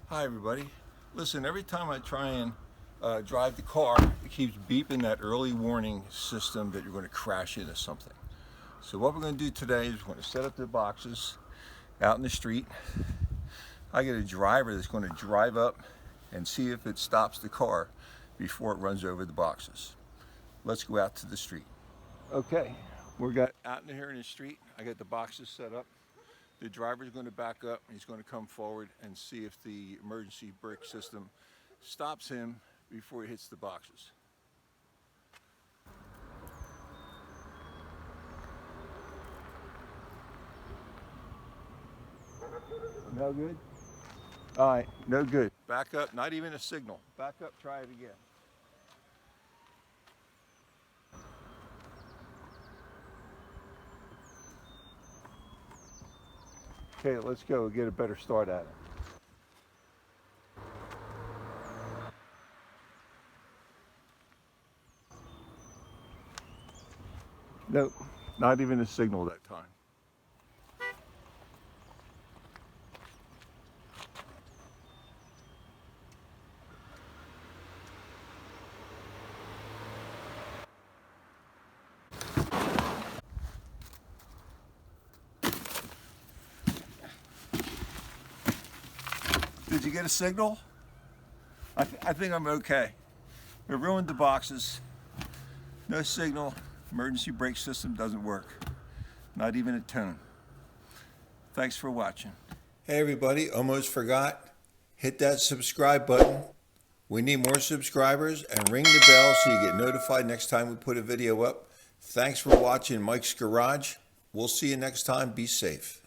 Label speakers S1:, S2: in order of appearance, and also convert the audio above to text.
S1: Hi everybody. Listen, every time I try and drive the car, it keeps beeping that early warning system that you're going to crash into something. So what we're going to do today is we're going to set up the boxes out in the street. I get a driver that's going to drive up and see if it stops the car before it runs over the boxes. Let's go out to the street. Okay, we got out in here in the street. I got the boxes set up. The driver's going to back up. He's going to come forward and see if the emergency brake system stops him before he hits the boxes. No good? All right, no good. Back up, not even a signal. Back up, try it again. Okay, let's go get a better start at it. Nope, not even a signal that time. Did you get a signal? I think I'm okay. We ruined the boxes. No signal. Emergency brake system doesn't work. Not even a tone. Thanks for watching. Hey everybody, almost forgot. Hit that subscribe button. We need more subscribers, and ring the bell so you get notified next time we put a video up. Thanks for watching Mike's Garage. We'll see you next time. Be safe.